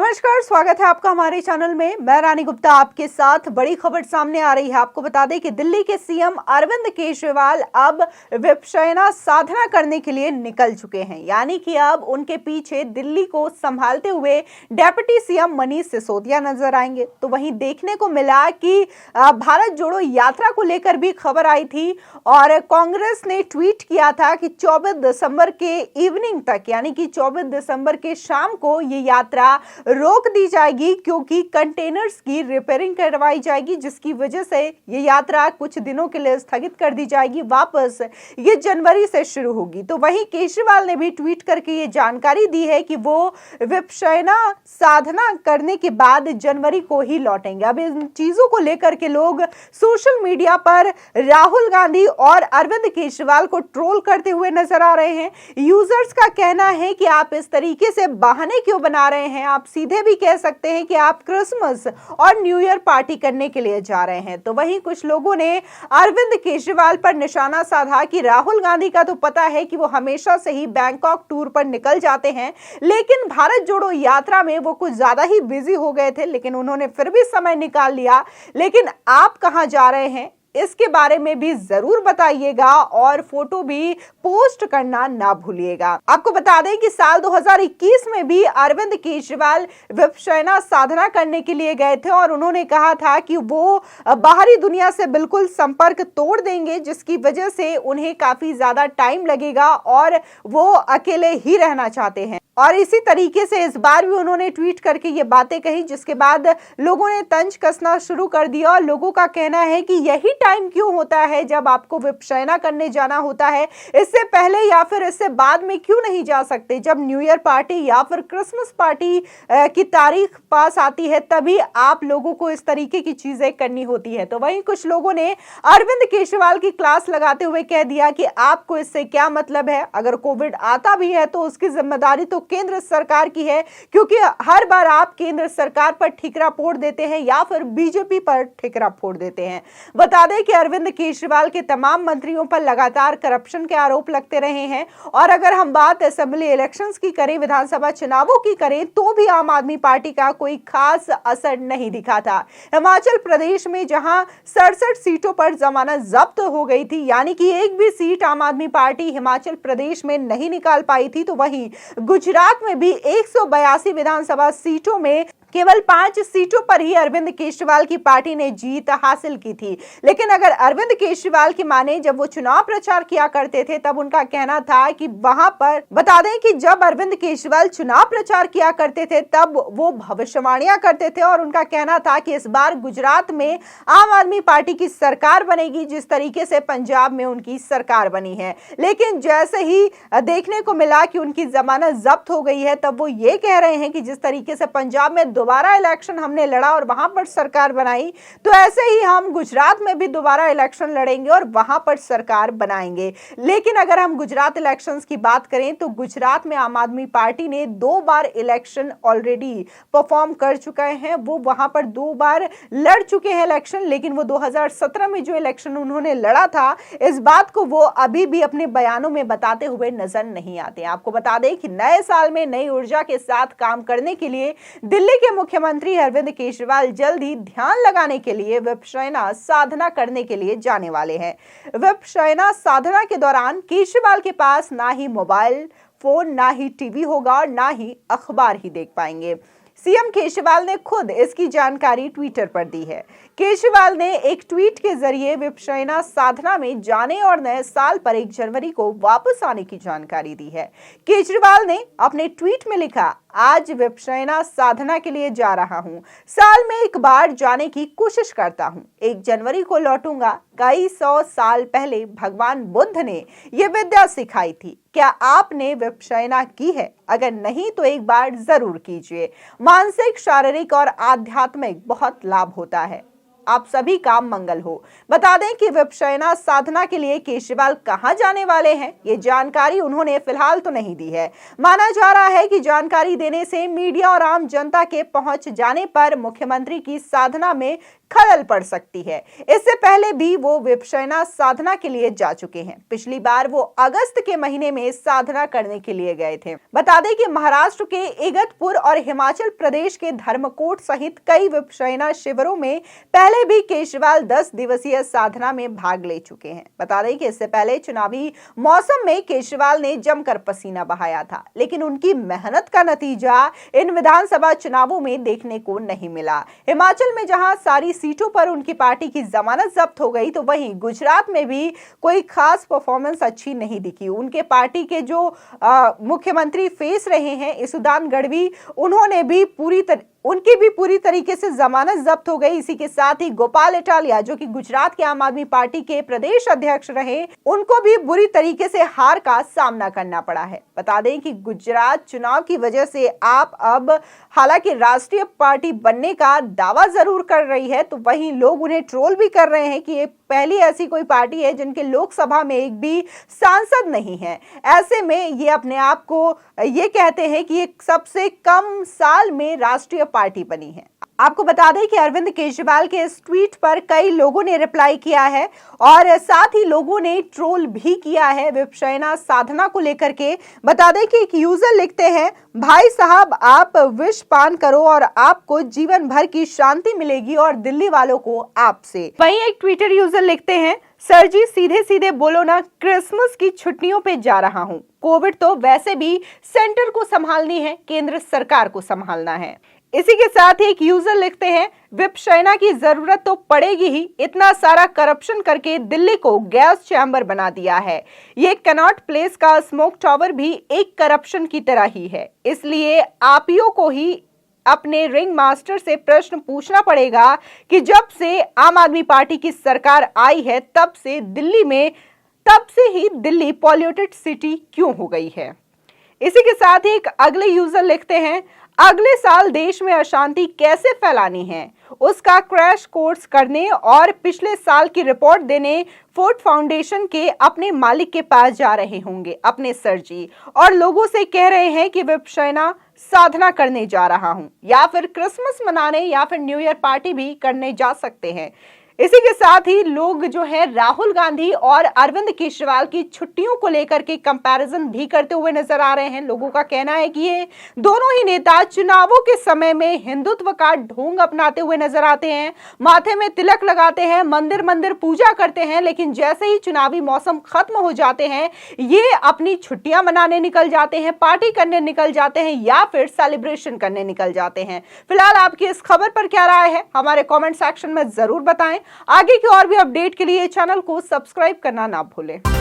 नमस्कार, स्वागत है आपका हमारे चैनल में। मैं रानी गुप्ता आपके साथ। बड़ी खबर सामने आ रही है। आपको बता दें कि दिल्ली के सीएम अरविंद केजरीवाल अब विपश्यना साधना करने के लिए निकल चुके हैं, यानी कि अब उनके पीछे दिल्ली को संभालते हुए डेप्यूटी सीएम मनीष सिसोदिया नजर आएंगे। तो वहीं देखने को मिला कि भारत जोड़ो यात्रा को लेकर भी खबर आई थी और कांग्रेस ने ट्वीट किया था कि 24 दिसंबर के इवनिंग तक, यानी कि 24 दिसंबर के शाम को ये यात्रा रोक दी जाएगी, क्योंकि कंटेनर्स की रिपेयरिंग करवाई जाएगी, जिसकी वजह से ये यात्रा कुछ दिनों के लिए स्थगित कर दी जाएगी। वापस ये जनवरी से शुरू होगी। तो वहीं केजरीवाल ने भी ट्वीट करके ये जानकारी दी है कि वो विपश्यना साधना करने के बाद जनवरी को ही लौटेंगे। अब इन चीजों को लेकर के लोग सोशल मीडिया पर राहुल गांधी और अरविंद केजरीवाल को ट्रोल करते हुए नजर आ रहे हैं। यूजर्स का कहना है कि आप इस तरीके से बहाने क्यों बना रहे हैं, आप सीधे भी कह सकते हैं कि आप क्रिसमस और न्यू ईयर पार्टी करने के लिए जा रहे हैं। तो वहीं कुछ लोगों ने अरविंद केजरीवाल पर निशाना साधा कि राहुल गांधी का तो पता है कि वो हमेशा से ही बैंकॉक टूर पर निकल जाते हैं, लेकिन भारत जोड़ो यात्रा में वो कुछ ज्यादा ही बिजी हो गए थे, लेकिन उन्होंने फिर भी समय निकाल लिया। लेकिन आप कहां जा रहे हैं इसके बारे में भी जरूर बताइएगा और फोटो भी पोस्ट करना ना भूलिएगा। आपको बता दें कि साल 2021 में भी अरविंद केजरीवाल विपश्यना साधना करने के लिए गए थे और उन्होंने कहा था कि वो बाहरी दुनिया से बिल्कुल संपर्क तोड़ देंगे, जिसकी वजह से उन्हें काफी ज्यादा टाइम लगेगा और वो अकेले ही रहना चाहते हैं। और इसी तरीके से इस बार भी उन्होंने ट्वीट करके ये बातें कही, जिसके बाद लोगों ने तंज कसना शुरू कर दिया और लोगों का कहना है कि यही टाइम क्यों होता है जब आपको विपश्यना करने जाना होता है, इससे पहले या फिर इससे बाद में क्यों नहीं जा सकते? जब न्यू ईयर पार्टी या फिर क्रिसमस पार्टी की तारीख पास आती है तभी आप लोगों को इस तरीके की चीजें करनी होती है। तो वहीं कुछ लोगों ने अरविंद केजरीवाल की क्लास लगाते हुए कह दिया कि आपको इससे क्या मतलब है, अगर कोविड आता भी है तो उसकी जिम्मेदारी तो केंद्र सरकार की है, क्योंकि हर बार आप केंद्र सरकार पर ठिकरा फोड़ देते हैं या फिर बीजेपी पर ठिकरा फोड़ देते हैं। बता दें कि अरविंद केजरीवाल के तमाम मंत्रियों पर लगातार करप्शन के आरोप लगते रहे हैं और अगर हम बात असेंबली इलेक्शंस की करें, विधानसभा चुनावों की करें, तो भी आम आदमी पार्टी का कोई खास असर नहीं दिखा था। हिमाचल प्रदेश में जहां 67 सीटों पर जमानत जब्त हो गई थी, यानी कि एक भी सीट आम आदमी पार्टी हिमाचल प्रदेश में नहीं निकाल पाई थी, तो वहीं गुजरात में भी 182 विधानसभा सीटों में केवल 5 सीटों पर ही अरविंद केजरीवाल की पार्टी ने जीत हासिल की थी। लेकिन अगर अरविंद केजरीवाल की माने, जब वो चुनाव प्रचार किया करते थे तब उनका कहना था कि वहां पर बता दें कि जब अरविंद केजरीवाल चुनाव प्रचार किया करते थे तब वो भविष्यवाणियां करते थे और उनका कहना था कि इस बार गुजरात में आम आदमी पार्टी की सरकार बनेगी, जिस तरीके से पंजाब में उनकी सरकार बनी है। लेकिन जैसे ही देखने को मिला कि उनकी जमानत जब्त हो गई है, तब वो ये कह रहे हैं कि जिस तरीके से पंजाब में दोबारा इलेक्शन हमने लड़ा और वहां पर सरकार बनाई, तो ऐसे ही हम गुजरात में भी दोबारा इलेक्शन लड़ेंगे और वहां पर सरकार बनाएंगे। लेकिन अगर हम गुजरात इलेक्शंस की बात करें तो गुजरात में आम आदमी पार्टी ने 2 बार इलेक्शन ऑलरेडी परफॉर्म कर चुके हैं। वो वहां पर 2 बार लड़ चुके हैं इलेक्शन, लेकिन वो 2017 में जो इलेक्शन उन्होंने लड़ा था, इस बात को वो अभी भी अपने बयानों में बताते हुए नजर नहीं आते। आपको बता दें कि नए साल में नई ऊर्जा के साथ काम करने के लिए दिल्ली के मुख्यमंत्री अरविंद केजरीवाल जल्द ही ध्यान लगाने के लिए विपश्यना साधना करने के लिए जाने वाले हैं। विपश्यना साधना के दौरान केजरीवाल के पास ना ही मोबाइल फोन, ना ही टीवी होगा और ना ही अखबार ही देख पाएंगे। सीएम केजरीवाल ने खुद इसकी जानकारी ट्विटर पर दी है। केजरीवाल ने एक ट्वीट के जरिए विपश्यना साधना में जाने और नए साल पर 1 जनवरी को वापस आने की जानकारी दी है। केजरीवाल ने अपने ट्वीट में लिखा, आज विपश्यना साधना के लिए जा रहा हूं, साल में एक बार जाने की कोशिश करता हूं, 1 जनवरी को लौटूंगा। कई 100 साल पहले भगवान बुद्ध ने यह विद्या सिखाई थी। क्या आपने विपश्यना की है? अगर नहीं तो एक बार जरूर कीजिए। मानसिक, शारीरिक और आध्यात्मिक बहुत लाभ होता है। आप सभी का मंगल हो। बता दें कि विपश्यना साधना के लिए केजरीवाल कहां जाने वाले हैं, ये जानकारी उन्होंने फिलहाल तो नहीं दी है। माना जा रहा है कि जानकारी देने से मीडिया और आम जनता के पहुंच जाने पर मुख्यमंत्री की साधना में खलल पड़ सकती है। इससे पहले भी वो विपश्यना साधना के लिए जा चुके हैं। पिछली बार वो अगस्त के महीने में साधना करने के लिए गए थे। बता दें कि महाराष्ट्र के इगतपुर और हिमाचल प्रदेश के धर्मकोट सहित कई विपश्यना शिविरों में पहले भी केजरीवाल 10 दिवसीय साधना में भाग ले चुके हैं। बता दें कि इससे पहले चुनावी मौसम में केजरीवाल ने जमकर पसीना बहाया था, लेकिन उनकी मेहनत का नतीजा इन विधानसभा चुनावों में देखने को नहीं मिला। हिमाचल में जहां सारी सीटों पर उनकी पार्टी की जमानत जब्त हो गई, तो वहीं गुजरात में भी कोई खास परफॉर्मेंस अच्छी नहीं दिखी। उनके पार्टी के जो मुख्यमंत्री फेस रहे हैं इसुदान गढ़वी, उनकी भी पूरी तरीके से जमानत जब्त हो गई। इसी के साथ ही गोपाल इटालिया, जो कि गुजरात के आम आदमी पार्टी के प्रदेश अध्यक्ष रहे, उनको भी बुरी तरीके से हार का सामना करना पड़ा है। बता दें कि गुजरात चुनाव की वजह से आप अब हालांकि राष्ट्रीय पार्टी बनने का दावा जरूर कर रही है, तो वहीं लोग उन्हें ट्रोल भी कर रहे हैं कि ये पहली ऐसी कोई पार्टी है जिनके लोकसभा में एक भी सांसद नहीं है। ऐसे में ये अपने आप को ये कहते हैं कि एक सबसे कम साल में राष्ट्रीय पार्टी बनी है। आपको बता दें कि अरविंद केजरीवाल के इस ट्वीट पर कई लोगों ने रिप्लाई किया है और साथ ही लोगों ने ट्रोल भी किया है विपश्यना साधना को लेकर के। बता दें कि एक यूजर लिखते हैं, भाई साहब आप विष पान करो और आपको जीवन भर की शांति मिलेगी और दिल्ली वालों को आपसे। वहीं एक ट्विटर यूजर लिखते हैं, सर जी सीधे सीधे बोलो ना, क्रिसमस की छुट्टियों पे जा रहा हूँ। कोविड तो वैसे भी सेंटर को संभालनी है, केंद्र सरकार को संभालना है। इसी के साथ ही एक यूजर लिखते हैं, विपश्यना की जरूरत तो पड़ेगी ही, इतना सारा करप्शन करके दिल्ली को गैस चैम्बर बना दिया है। ये कनॉट प्लेस का स्मोक टावर भी एक करप्शन की तरह ही है, इसलिए आपीओ को ही अपने रिंग मास्टर से प्रश्न पूछना पड़ेगा कि जब से आम आदमी पार्टी की सरकार आई है तब से ही दिल्ली पॉल्यूटेड सिटी क्यों हो गई है। इसी के साथ ही एक अगले यूजर लिखते हैं, अगले साल देश में अशांति कैसे फैलानी है उसका क्रैश कोर्स करने और पिछले साल की रिपोर्ट देने फोर्ड फाउंडेशन के अपने मालिक के पास जा रहे होंगे अपने सर जी, और लोगों से कह रहे हैं कि विपश्यना साधना करने जा रहा हूं, या फिर क्रिसमस मनाने या फिर न्यू ईयर पार्टी भी करने जा सकते हैं। इसी के साथ ही लोग जो है राहुल गांधी और अरविंद केजरीवाल की छुट्टियों को लेकर के कंपैरिजन भी करते हुए नजर आ रहे हैं। लोगों का कहना है कि ये दोनों ही नेता चुनावों के समय में हिंदुत्व का ढोंग अपनाते हुए नजर आते हैं, माथे में तिलक लगाते हैं, मंदिर मंदिर पूजा करते हैं, लेकिन जैसे ही चुनावी मौसम खत्म हो जाते हैं ये अपनी छुट्टियां मनाने निकल जाते हैं, पार्टी करने निकल जाते हैं या फिर सेलिब्रेशन करने निकल जाते हैं। फिलहाल आपकी इस खबर पर क्या राय है हमारे कॉमेंट सेक्शन में जरूर बताएं। आगे की और भी अपडेट के लिए चैनल को सब्सक्राइब करना ना भूलें।